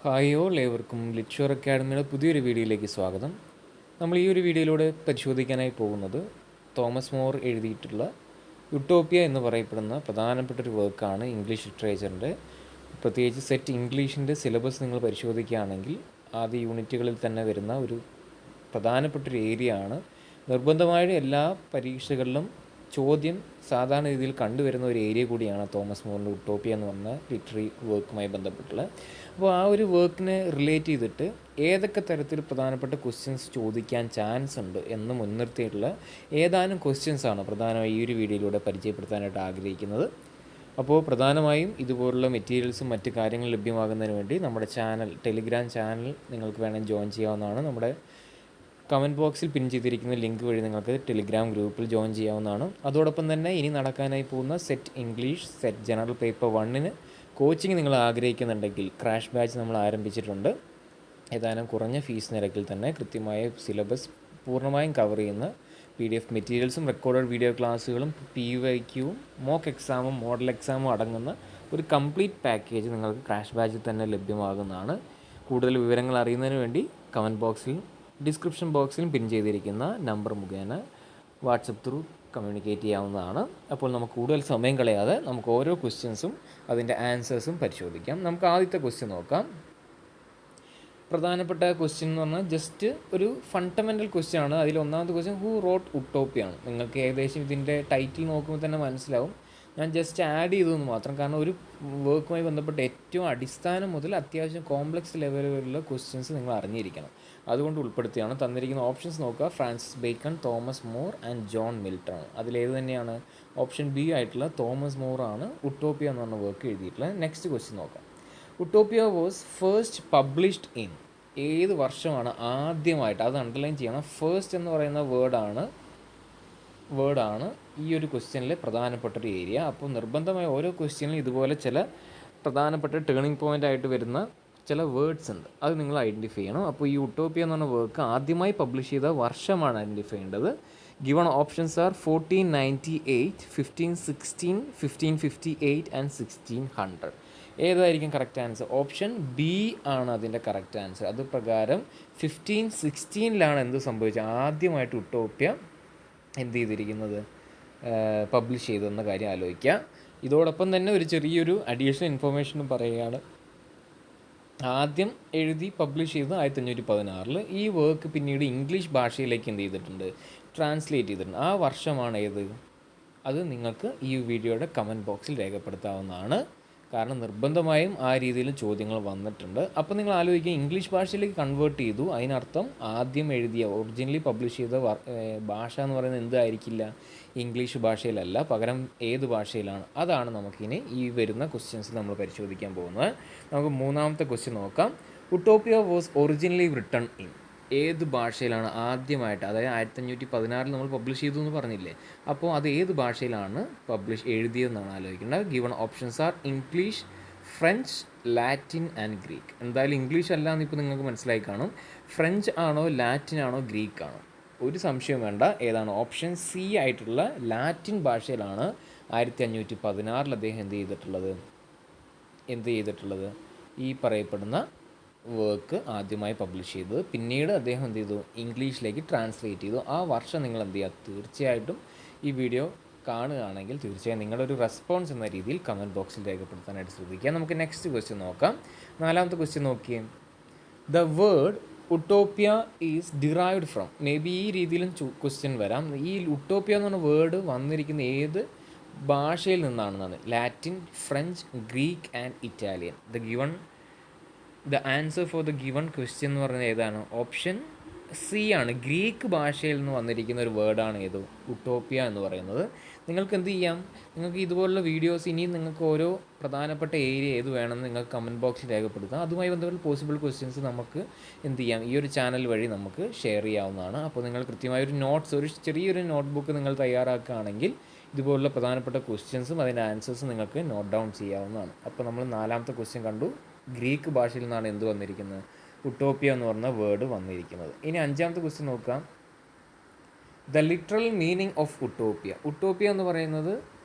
Hi all ഏവർക്കും ലിറ്റ്ഷർ അക്കാഡമിയുടെ പുതിയൊരു വീഡിയോയിലേക്ക് സ്വാഗതം. നമ്മൾ ഈ ഒരു വീഡിയോയിലൂടെ പരിശോധിക്കാനായി പോകുന്നത് തോമസ് മോർ എഴുതിയിട്ടുള്ള യുട്ടോപ്പിയ എന്ന് പറയപ്പെടുന്ന പ്രധാനപ്പെട്ട ഒരു വർക്കാണ് ഇംഗ്ലീഷ് ലിറ്ററേച്ചറിൻ്റെ. പ്രത്യേകിച്ച് സെറ്റ് ഇംഗ്ലീഷിൻ്റെ സിലബസ് നിങ്ങൾ പരിശോധിക്കുകയാണെങ്കിൽ ആദ്യ യൂണിറ്റുകളിൽ തന്നെ വരുന്ന ഒരു പ്രധാനപ്പെട്ടൊരു ഏരിയ ആണ്. നിർബന്ധമായും എല്ലാ പരീക്ഷകളിലും ചോദ്യം സാധാരണ രീതിയിൽ കണ്ടുവരുന്ന ഒരു ഏരിയ കൂടിയാണ് തോമസ് മോറിൻ്റെ യുട്ടോപ്പിയ എന്ന് പറഞ്ഞ ലിറ്റററി വർക്കുമായി ബന്ധപ്പെട്ടുള്ളത്. അപ്പോൾ ആ ഒരു വർക്കിനെ റിലേറ്റ് ചെയ്തിട്ട് ഏതൊക്കെ തരത്തിൽ പ്രധാനപ്പെട്ട ക്വസ്റ്റ്യൻസ് ചോദിക്കാൻ ചാൻസ് ഉണ്ട് എന്ന് മുൻനിർത്തിയിട്ടുള്ള ഏതാനും ക്വസ്റ്റ്യൻസാണ് പ്രധാനമായും ഈ ഒരു വീഡിയോയിലൂടെ പരിചയപ്പെടുത്താനായിട്ട് ആഗ്രഹിക്കുന്നത്. അപ്പോൾ പ്രധാനമായും ഇതുപോലുള്ള മെറ്റീരിയൽസും മറ്റ് കാര്യങ്ങൾ ലഭ്യമാകുന്നതിന് വേണ്ടി നമ്മുടെ ടെലിഗ്രാം ചാനൽ നിങ്ങൾക്ക് വേണമെങ്കിൽ ജോയിൻ ചെയ്യാവുന്നതാണ്. നമ്മുടെ കമൻറ്റ് ബോക്സിൽ പിൻ ചെയ്തിരിക്കുന്ന ലിങ്ക് വഴി നിങ്ങൾക്ക് ടെലിഗ്രാം ഗ്രൂപ്പിൽ ജോയിൻ ചെയ്യാവുന്നതാണ്. അതോടൊപ്പം തന്നെ ഇനി നടക്കാനായി പോകുന്ന set English, set general paper 1 coaching നിങ്ങൾ ആഗ്രഹിക്കുന്നുണ്ടെങ്കിൽ ക്രാഷ് ബാച്ച് നമ്മൾ ആരംഭിച്ചിട്ടുണ്ട്. ഏതാനും കുറഞ്ഞ ഫീസ് നിരക്കിൽ തന്നെ കൃത്യമായ സിലബസ് പൂർണ്ണമായും കവർ ചെയ്യുന്ന PDF മെറ്റീരിയൽസും റെക്കോർഡഡ് വീഡിയോ ക്ലാസ്സുകളും PYQ മോക്ക് എക്സാമും മോഡൽ എക്സാമും അടങ്ങുന്ന ഒരു കംപ്ലീറ്റ് പാക്കേജ് നിങ്ങൾക്ക് ക്രാഷ് ബാച്ചിൽ തന്നെ ലഭ്യമാകുന്നതാണ്. കൂടുതൽ വിവരങ്ങൾ അറിയുന്നതിന് വേണ്ടി കമൻറ്റ് ബോക്സിൽ ഡിസ്ക്രിപ്ഷൻ ബോക്സിലും പിൻ ചെയ്തിരിക്കുന്ന നമ്പർ മുഖേന വാട്സപ്പ് ത്രൂ കമ്മ്യൂണിക്കേറ്റ് ചെയ്യാവുന്നതാണ്. അപ്പോൾ നമുക്ക് കൂടുതൽ സമയം കളയാതെ നമുക്ക് ഓരോ ക്വസ്റ്റ്യൻസും അതിൻ്റെ ആൻസേഴ്സും പരിശോധിക്കാം. നമുക്ക് ആദ്യത്തെ ക്വസ്റ്റ്യൻ നോക്കാം. പ്രധാനപ്പെട്ട ക്വസ്റ്റ്യൻ എന്ന് പറഞ്ഞാൽ ജസ്റ്റ് ഒരു ഫണ്ടമെൻ്റൽ ക്വസ്റ്റ്യൻ ആണ്. അതിൽ ഒന്നാമത്തെ ക്വസ്റ്റ്യൻ ഹൂ റോട്ട് യുട്ടോപ്പിയ ആണ്. നിങ്ങൾക്ക് ഏകദേശം ഇതിൻ്റെ ടൈറ്റിൽ നോക്കുമ്പോൾ തന്നെ മനസ്സിലാവും. ഞാൻ ജസ്റ്റ് ആഡ് ചെയ്തതെന്ന് മാത്രം. കാരണം ഒരു വർക്കുമായി ബന്ധപ്പെട്ട് ഏറ്റവും അടിസ്ഥാനം മുതൽ അത്യാവശ്യം കോംപ്ലക്സ് ലെവലിലുള്ള ക്വസ്റ്റ്യൻസ് നിങ്ങൾ അറിഞ്ഞിരിക്കണം. അതുകൊണ്ട് ഉൾപ്പെടുത്തിയാണ്. തന്നിരിക്കുന്ന ഓപ്ഷൻസ് നോക്കുക. Francis bacon, Thomas more and John Milton ആണ്. അതിലേത് തന്നെയാണ്? ഓപ്ഷൻ ബി ആയിട്ടുള്ള തോമസ് മോർ ആണ് യുട്ടോപ്പിയ എന്ന് പറഞ്ഞ വർക്ക് എഴുതിയിട്ടുള്ളത്. നെക്സ്റ്റ് ക്വസ്റ്റ്യൻ നോക്കാം. യുട്ടോപ്പിയ വാസ് ഫസ്റ്റ് പബ്ലിഷ്ഡ് ഇൻ ഏത് വർഷമാണ് ആദ്യമായിട്ട്? അത് അണ്ടർലൈൻ ചെയ്യണം. ഫസ്റ്റ് എന്ന് പറയുന്ന വേർഡാണ് ഈ ഒരു ക്വസ്റ്റ്യനിലെ പ്രധാനപ്പെട്ടൊരു ഏരിയ. അപ്പോൾ നിർബന്ധമായ ഓരോ ക്വസ്റ്റ്യനിലും ഇതുപോലെ ചില പ്രധാനപ്പെട്ട ടേണിംഗ് പോയിൻ്റ് ആയിട്ട് വരുന്ന ചില വേർഡ്സ് ഉണ്ട്. അത് നിങ്ങൾ ഐഡൻറ്റിഫൈ ചെയ്യണം. അപ്പോൾ ഈ യുട്ടോപ്പിയ എന്ന് പറഞ്ഞ വർക്ക് ആദ്യമായി പബ്ലിഷ് ചെയ്ത വർഷമാണ് ഐഡൻറ്റിഫൈ ചെയ്യേണ്ടത്. Given options are 1498, 1516, 1558 and 1600. ഏതായിരിക്കും കറക്റ്റ് ആൻസർ? ഓപ്ഷൻ ബി ആണ് അതിൻ്റെ കറക്റ്റ് ആൻസർ. അത് പ്രകാരം 1516 എന്ത് സംഭവിച്ചത്? ആദ്യമായിട്ട് യുട്ടോപ്പിയ എന്ത് ചെയ്തിരിക്കുന്നത്? പബ്ലിഷ് ചെയ്തെന്ന കാര്യം ആലോചിക്കുക. ഇതോടൊപ്പം തന്നെ ഒരു ചെറിയൊരു അഡീഷണൽ ഇൻഫർമേഷനും പറയുകയാണ്. ആദ്യം എഴുതി പബ്ലിഷ് ചെയ്തത് 1516. ഈ വർക്ക് പിന്നീട് ഇംഗ്ലീഷ് ഭാഷയിലേക്ക് എന്ത് ചെയ്തിട്ടുണ്ട്? ട്രാൻസ്ലേറ്റ് ചെയ്തിട്ടുണ്ട്. ആ വർഷമാണ് ഏത്? അത് നിങ്ങൾക്ക് ഈ വീഡിയോയുടെ കമൻറ്റ് ബോക്സിൽ രേഖപ്പെടുത്താവുന്നതാണ്. കാരണം നിർബന്ധമായും ആ രീതിയിൽ ചോദ്യങ്ങൾ വന്നിട്ടുണ്ട്. അപ്പോൾ നിങ്ങൾ ആലോചിക്കുക, ഇംഗ്ലീഷ് ഭാഷയിലേക്ക് കൺവേർട്ട് ചെയ്തു. അതിനർത്ഥം ആദ്യം എഴുതിയ ഒറിജിനലി പബ്ലിഷ് ചെയ്ത ഭാഷ എന്ന് പറയുന്നത് എന്തായിരിക്കില്ല? ഇംഗ്ലീഷ് ഭാഷയിലല്ല, പകരം ഏത് ഭാഷയിലാണ്? അതാണ് നമുക്കിനി ഈ വരുന്ന ക്വസ്റ്റ്യൻസിൽ നമ്മൾ പരിശോധിക്കാൻ പോകുന്നത്. നമുക്ക് മൂന്നാമത്തെ ക്വസ്റ്റ്യൻ നോക്കാം. യുട്ടോപ്പിയ വാസ് ഒറിജിനലി റിട്ടൺ ഇൻ ഏത് ഭാഷയിലാണ് ആദ്യമായിട്ട്? അതായത് 1516 നമ്മൾ പബ്ലിഷ് ചെയ്തു എന്ന് പറഞ്ഞില്ലേ? അപ്പോൾ അത് ഏത് ഭാഷയിലാണ് എഴുതിയതെന്നാണ് ആലോചിക്കേണ്ടത്. Given options are English, French, Latin and Greek. എന്തായാലും ഇംഗ്ലീഷ് അല്ല എന്ന് ഇപ്പോൾ നിങ്ങൾക്ക് മനസ്സിലായി കാണും. ഫ്രഞ്ച് ആണോ, ലാറ്റിൻ ആണോ, ഗ്രീക്ക് ആണോ? ഒരു സംശയം വേണ്ട. ഏതാണ്? ഓപ്ഷൻ സി ആയിട്ടുള്ള ലാറ്റിൻ ഭാഷയിലാണ് 1516 അദ്ദേഹം എന്ത് ചെയ്തിട്ടുള്ളത്? ഈ പറയപ്പെടുന്ന വർക്ക് ആദ്യമായി പബ്ലിഷ് ചെയ്തത്. പിന്നീട് അദ്ദേഹം എന്ത് ചെയ്തു? ഇംഗ്ലീഷിലേക്ക് ട്രാൻസ്ലേറ്റ് ചെയ്തു. ആ വർഷം നിങ്ങൾ എന്ത് ചെയ്യുക? തീർച്ചയായിട്ടും ഈ വീഡിയോ കാണുകയാണെങ്കിൽ തീർച്ചയായും നിങ്ങളുടെ ഒരു റെസ്പോൺസ് എന്ന രീതിയിൽ കമൻറ്റ് ബോക്സിൽ രേഖപ്പെടുത്താനായിട്ട് ശ്രദ്ധിക്കുക. നമുക്ക് നെക്സ്റ്റ് ക്വസ്റ്റ്യൻ നോക്കാം. നാലാമത്തെ ക്വസ്റ്റ്യൻ നോക്കിയേ. The word utopia is derived from. May be ഈ രീതിയിലും ക്വസ്റ്റ്യൻ വരാം. ഈ യുട്ടോപ്പിയ എന്ന് പറഞ്ഞ വേർഡ് വന്നിരിക്കുന്ന ഏത് ഭാഷയിൽ നിന്നാണെന്നാണ്? Latin, French, Greek and Italian. The answer for the given question എന്ന് പറയുന്നത് ഏതാണ്? ഓപ്ഷൻ സി ആണ്. ഗ്രീക്ക് ഭാഷയിൽ നിന്ന് വന്നിരിക്കുന്ന ഒരു വേർഡാണ് ഏത്? യുട്ടോപ്പിയ എന്ന് പറയുന്നത്. നിങ്ങൾക്ക് എന്ത് ചെയ്യാം? നിങ്ങൾക്ക് ഇതുപോലുള്ള വീഡിയോസ് ഇനിയും നിങ്ങൾക്ക് ഓരോ പ്രധാനപ്പെട്ട ഏരിയ ഏത് വേണമെന്ന് നിങ്ങൾക്ക് കമൻറ്റ് ബോക്സിൽ രേഖപ്പെടുത്താം. അതുമായി ബന്ധപ്പെട്ട പോസിബിൾ ക്വസ്റ്റ്യൻസ് നമുക്ക് എന്ത് ചെയ്യാം? ഈ ഒരു ചാനൽ വഴി നമുക്ക് ഷെയർ ചെയ്യാവുന്നതാണ്. അപ്പോൾ നിങ്ങൾ കൃത്യമായൊരു ഒരു ചെറിയൊരു നോട്ട്ബുക്ക് നിങ്ങൾ തയ്യാറാക്കുകയാണെങ്കിൽ ഇതുപോലുള്ള പ്രധാനപ്പെട്ട ക്വസ്റ്റ്യൻസും അതിൻ്റെ ആൻസേഴ്സും നിങ്ങൾക്ക് നോട്ട് ഡൗൺ ചെയ്യാവുന്നതാണ്. അപ്പോൾ നമ്മൾ നാലാമത്തെ ക്വസ്റ്റ്യൻ കണ്ടു. ഗ്രീക്ക് ഭാഷയിൽ നിന്നാണ് എന്ത് വന്നിരിക്കുന്നത്? യുട്ടോപ്പിയ എന്ന് പറഞ്ഞ വേർഡ് വന്നിരിക്കുന്നത്. ഇനി അഞ്ചാമത്തെ ക്വസ്റ്റ്യൻ നോക്കാം. The literal meaning of utopia. Utopia എന്ന് പറയുന്നത്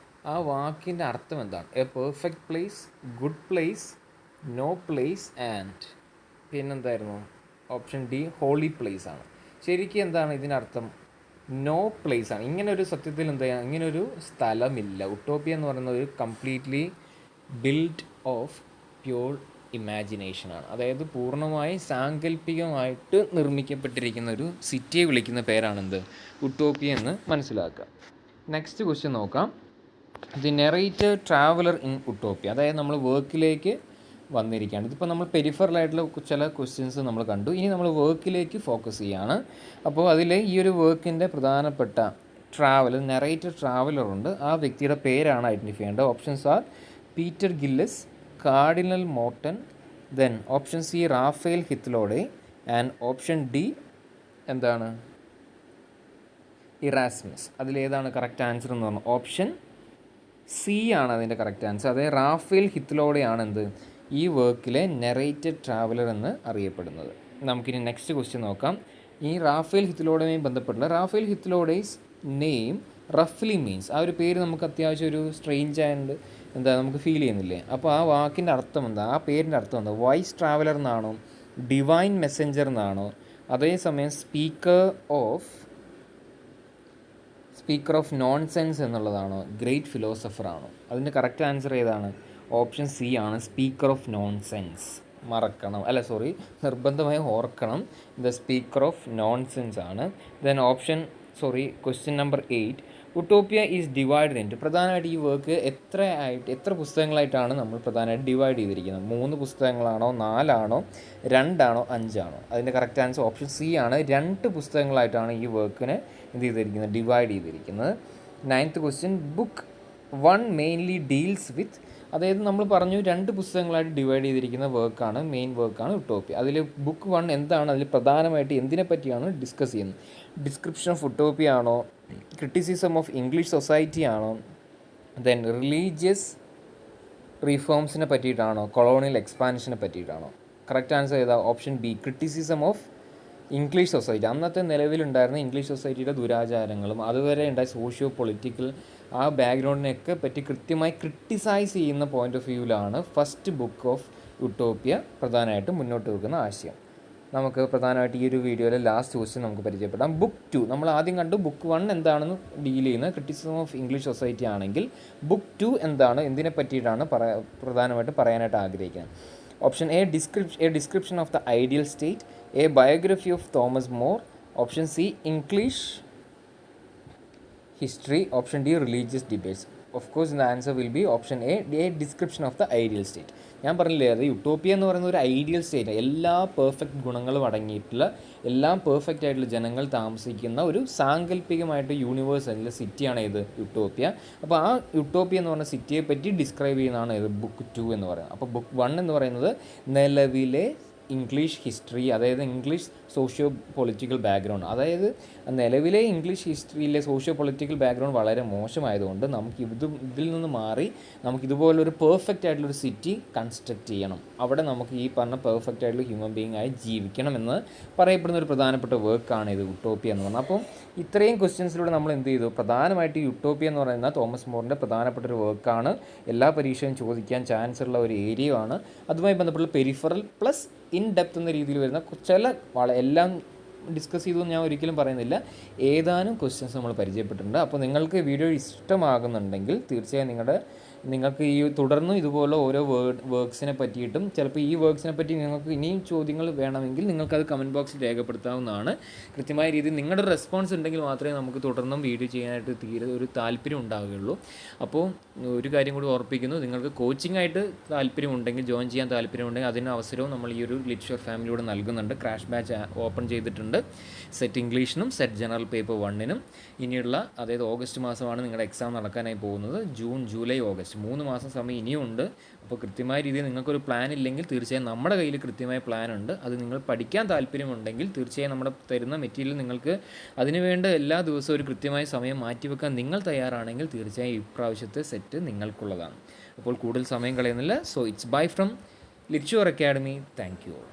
ആ വാക്കിൻ്റെ അർത്ഥം എന്താണ്? A perfect place, good place, no place and പിന്നെന്തായിരുന്നു? ഓപ്ഷൻ ഡി ഹോളി പ്ലേസ് ആണ്. ശരിക്കും എന്താണ് ഇതിനർത്ഥം? നോ പ്ലേസ് ആണ്. ഇങ്ങനൊരു സത്യത്തിൽ എന്താ, ഇങ്ങനൊരു സ്ഥലമില്ല. ഉട്ടോപ്പിയ എന്ന് പറയുന്നത് ഒരു കംപ്ലീറ്റ്ലി ബിൽഡ് ഓഫ് പ്യൂർ ഇമാജിനേഷനാണ്. അതായത് പൂർണ്ണമായി സാങ്കല്പികമായിട്ട് നിർമ്മിക്കപ്പെട്ടിരിക്കുന്ന ഒരു സിറ്റിയെ വിളിക്കുന്ന പേരാണെന്ത്? ഉട്ടോപ്പിയ എന്ന് മനസ്സിലാക്കുക. നെക്സ്റ്റ് ക്വസ്റ്റ്യൻ നോക്കാം. The narrator traveller in utopia. അതായത് നമ്മൾ വർക്കിലേക്ക് വന്നിരിക്കുകയാണ്. ഇതിപ്പോൾ നമ്മൾ പെരിഫറലായിട്ടുള്ള ചില ക്വസ്റ്റ്യൻസ് നമ്മൾ കണ്ടു. ഇനി നമ്മൾ വർക്കിലേക്ക് ഫോക്കസ് ചെയ്യുകയാണ്. അപ്പോൾ അതിൽ ഈ ഒരു വർക്കിൻ്റെ പ്രധാനപ്പെട്ട നെറേറ്റർ ട്രാവലറുണ്ട്. ആ വ്യക്തിയുടെ പേരാണ് ഐഡൻറ്റിഫൈ ചെയ്യേണ്ടത്. Options are Peter Gilles, Cardinal Morton, then option C Raphael Hythloday and option D എന്താണ്? ഇറാസ്മസ്. അതിലേതാണ് കറക്റ്റ് ആൻസർ എന്ന് പറഞ്ഞു? ഓപ്ഷൻ സി ആണ് അതിൻ്റെ കറക്റ്റ് ആൻസർ. അതായത് റാഫേൽ ഹിത്ലോഡെയാണ് എന്ത്? ഈ വർക്കിലെ നെറേറ്റഡ് ട്രാവലർ എന്ന് അറിയപ്പെടുന്നത്. നമുക്കിനി നെക്സ്റ്റ് ക്വസ്റ്റ്യൻ നോക്കാം. ഈ റാഫേൽ ഹിത്ലോഡയുമായി ബന്ധപ്പെട്ടുള്ള റാഫേൽ ഹിത്ലോഡേസ് നെയിം റഫ്ലി മീൻസ്, ആ ഒരു പേര് നമുക്ക് അത്യാവശ്യം ഒരു സ്ട്രെയിഞ്ച് ആൻഡ് എന്താ നമുക്ക് ഫീൽ ചെയ്യുന്നില്ലേ? അപ്പോൾ ആ വാക്കിൻ്റെ അർത്ഥം എന്താ? ആ പേരിൻ്റെ അർത്ഥം എന്താ? വൈസ് ട്രാവലർ എന്നാണോ? ഡിവൈൻ മെസ്സഞ്ചർ എന്നാണോ? അതേസമയം സ്പീക്കർ ഓഫ് നോൺസെൻസ് എന്നുള്ളതാണോ? ഗ്രേറ്റ് ഫിലോസഫർ ആണോ? അതിൻ്റെ കറക്റ്റ് ആൻസർ ഏതാണ്? ഓപ്ഷൻ സി ആണ്, സ്പീക്കർ ഓഫ് നോൺസെൻസ്. നിർബന്ധമായും ഓർക്കണം. ദ സ്പീക്കർ ഓഫ് നോൺസെൻസ് ആണ്. Then question number 8. Utopia is divided into. പ്രധാനമായിട്ട് ഈ വർക്ക് എത്ര പുസ്തകങ്ങളായിട്ടാണ് നമ്മൾ പ്രധാനമായിട്ട് ഡിവൈഡ് ചെയ്തിരിക്കുന്നത്? 3 പുസ്തകങ്ങളാണോ, 4 ആണോ, 2 ആണോ, 5 ആണോ? അതിൻ്റെ കറക്റ്റ് ആൻസർ ഓപ്ഷൻ സി ആണ്. 2 പുസ്തകങ്ങളായിട്ടാണ് ഈ വർക്കിനെ ഡിവൈഡ് ചെയ്തിരിക്കുന്നത്. 9th question. Book 1 mainly deals with. അതായത് നമ്മൾ പറഞ്ഞു 2 പുസ്തകങ്ങളായിട്ട് ഡിവൈഡ് ചെയ്തിരിക്കുന്ന മെയിൻ വർക്കാണ് ഉട്ടോപ്പിയ. അതിൽ ബുക്ക് 1 എന്താണ്? അതിൽ പ്രധാനമായിട്ട് എന്തിനെ പറ്റിയാണ് ഡിസ്കസ് ചെയ്യുന്നത്? ഡിസ്ക്രിപ്ഷൻ ഓഫ് ഉട്ടോപ്പിയ ആണോ, ക്രിറ്റിസിസം ഓഫ് ഇംഗ്ലീഷ് സൊസൈറ്റി ആണോ, ദെൻ റിലീജിയസ് റീഫോംസിനെ പറ്റിയിട്ടാണോ, കൊളോണിയൽ എക്സ്പാൻഷനെ പറ്റിയിട്ടാണോ? കറക്റ്റ് ആൻസർ ഏതാ? Option B, criticism of English society. അന്നത്തെ നിലവിലുണ്ടായിരുന്ന ഇംഗ്ലീഷ് സൊസൈറ്റിയുടെ ദുരാചാരങ്ങളും അതുവരെ ഉണ്ടായ സോഷ്യോ പൊളിറ്റിക്കൽ ആ ബാക്ക്ഗ്രൗണ്ടിനെയൊക്കെ പറ്റി കൃത്യമായി ക്രിട്ടിസൈസ് ചെയ്യുന്ന പോയിൻ്റ് ഓഫ് വ്യൂവിലാണ് ഫസ്റ്റ് ബുക്ക് ഓഫ് യുട്ടോപ്പിയ പ്രധാനമായിട്ടും മുന്നോട്ട് വെക്കുന്ന ആശയം. നമുക്ക് പ്രധാനമായിട്ട് ഈ ഒരു വീഡിയോയിലെ ലാസ്റ്റ് ക്വസ്റ്റ്യൻ നമുക്ക് പരിചയപ്പെടാം. ബുക്ക് 2 നമ്മൾ ആദ്യം കണ്ടു. ബുക്ക് 1 എന്താണെന്ന് ഡീൽ ചെയ്യുന്ന ക്രിറ്റിസിസം ഓഫ് ഇംഗ്ലീഷ് സൊസൈറ്റി ആണെങ്കിൽ ബുക്ക് 2 എന്താണ്, എന്തിനെ പറ്റിയിട്ടാണ് പ്രധാനമായിട്ട് പറയാനായിട്ട് ആഗ്രഹിക്കുന്നത്? Option A description of the ideal state, A biography of Thomas more, option C English history, option D religious debates. Of course the answer will be option A description of the ideal state. ഞാൻ പറഞ്ഞില്ലേ, അത് യുട്ടോപ്പിയ എന്ന് പറയുന്ന ഒരു ideal state, എല്ലാ perfect ഗുണങ്ങളും അടങ്ങിയിട്ടുള്ള, എല്ലാം പെർഫെക്റ്റ് ആയിട്ടുള്ള ജനങ്ങൾ താമസിക്കുന്ന ഒരു സാങ്കല്പികമായിട്ട് യൂണിവേഴ്സ് അല്ലെങ്കിൽ സിറ്റിയാണ് ഇത് യുട്ടോപ്പിയ. അപ്പോൾ ആ യുട്ടോപ്പിയ എന്ന് പറഞ്ഞ സിറ്റിയെ പറ്റി ഡിസ്ക്രൈബ് ചെയ്യുന്നതാണ് ഇത് ബുക്ക് 2 എന്ന് പറയുന്നത്. അപ്പോൾ ബുക്ക് 1 എന്ന് പറയുന്നത് നിലവിലെ ഇംഗ്ലീഷ് ഹിസ്റ്ററി, അതായത് ഇംഗ്ലീഷ് സോഷ്യോ പൊളിറ്റിക്കൽ ബാക്ക്ഗ്രൗണ്ട്, അതായത് നിലവിലെ ഇംഗ്ലീഷ് ഹിസ്റ്ററിയിലെ സോഷ്യോ പൊളിറ്റിക്കൽ ബാക്ക്ഗ്രൗണ്ട് വളരെ മോശമായതുകൊണ്ട് നമുക്ക് ഇതിൽ നിന്ന് മാറി നമുക്ക് ഇതുപോലൊരു പെർഫെക്റ്റ് ആയിട്ടുള്ളൊരു സിറ്റി കൺസ്ട്രക്റ്റ് ചെയ്യണം. അവിടെ നമുക്ക് ഈ പറഞ്ഞ പെർഫെക്റ്റ് ആയിട്ടുള്ള ഹ്യൂമൻ ബീയിങ് ആയി ജീവിക്കണം എന്ന് പറയപ്പെടുന്ന ഒരു പ്രധാനപ്പെട്ട വർക്കാണ് ഇത് യുട്ടോപ്പിയ എന്ന് പറഞ്ഞാൽ. അപ്പം ഇത്രയും ക്വസ്റ്റ്യൻസിലൂടെ നമ്മൾ എന്ത് ചെയ്തു? പ്രധാനമായിട്ട് യുട്ടോപ്പിയ എന്ന് പറയുന്ന തോമസ് മോറിൻ്റെ പ്രധാനപ്പെട്ട ഒരു വർക്കാണ്. എല്ലാ പരീക്ഷയും ചോദിക്കാൻ ചാൻസ് ഉള്ള ഒരു ഏരിയ ആണ്. അതുമായി ബന്ധപ്പെട്ട പെരിഫറൽ പ്ലസ് ഇൻ ഡെപ്ത് എന്ന രീതിയിൽ വരുന്ന എല്ലാം ഡിസ്കസ് ചെയ്തു ഞാൻ ഒരിക്കലും പറയുന്നില്ല. ഏതാനും ക്വസ്റ്റ്യൻസ് നമ്മൾ പരിചയപ്പെട്ടിട്ടുണ്ട്. അപ്പോൾ നിങ്ങൾക്ക് വീഡിയോ ഇഷ്ടമാകുന്നുണ്ടെങ്കിൽ തീർച്ചയായും നിങ്ങൾക്ക് ഈ തുടർന്നും ഇതുപോലെ ഓരോ വർക്ക്സിനെ പറ്റിയിട്ടും ചിലപ്പോൾ ഈ വർക്ക്സിനെ പറ്റി നിങ്ങൾക്ക് ഇനിയും ചോദ്യങ്ങൾ വേണമെങ്കിൽ നിങ്ങൾക്കത് കമൻറ്റ് ബോക്സിൽ രേഖപ്പെടുത്താവുന്നതാണ്. കൃത്യമായ രീതിയിൽ നിങ്ങളുടെ റെസ്പോൺസ് ഉണ്ടെങ്കിൽ മാത്രമേ നമുക്ക് തുടർന്നും വീഡിയോ ചെയ്യാനായിട്ട് ഒരു താല്പര്യം ഉണ്ടാവുകയുള്ളൂ. അപ്പോൾ ഒരു കാര്യം കൂടി ഓർപ്പിക്കുന്നു, നിങ്ങൾക്ക് കോച്ചിങ് ആയിട്ട് താല്പര്യമുണ്ടെങ്കിൽ, ജോയിൻ ചെയ്യാൻ താല്പര്യമുണ്ടെങ്കിൽ അതിന് അവസരവും നമ്മൾ ഈ ഒരു ലിറ്റ്ഷുവർ ഫാമിലിയോട് നൽകുന്നുണ്ട്. ക്രാഷ് ബാച്ച് ഓപ്പൺ ചെയ്തിട്ടുണ്ട്. സെറ്റ് ഇംഗ്ലീഷിനും സെറ്റ് ജനറൽ പേപ്പർ 1നും. ഇനിയുള്ള അതായത് ഓഗസ്റ്റ് മാസമാണ് നിങ്ങളുടെ എക്സാം നടക്കാനായി പോകുന്നത്. ജൂൺ, ജൂലൈ, ഓഗസ്റ്റ് 3 മാസം സമയം ഇനിയുണ്ട്. അപ്പോൾ കൃത്യമായ രീതിയിൽ നിങ്ങൾക്കൊരു പ്ലാൻ ഇല്ലെങ്കിൽ തീർച്ചയായും നമ്മുടെ കയ്യിൽ കൃത്യമായ പ്ലാൻ ഉണ്ട്. അത് നിങ്ങൾ പഠിക്കാൻ താല്പര്യമുണ്ടെങ്കിൽ തീർച്ചയായും നമ്മുടെ തരുന്ന മെറ്റീരിയൽ നിങ്ങൾക്ക് അതിനുവേണ്ട എല്ലാ ദിവസവും ഒരു കൃത്യമായ സമയം മാറ്റിവെക്കാൻ നിങ്ങൾ തയ്യാറാണെങ്കിൽ തീർച്ചയായും ഇപ്രാവശ്യത്തെ സെറ്റ് നിങ്ങൾക്കുള്ളതാണ്. അപ്പോൾ കൂടുതൽ സമയം കളയുന്നില്ല. സോ ഇറ്റ്സ് ബൈ ഫ്രം ലിറ്റ്ഷുവർ അക്കാഡമി. Thank you all.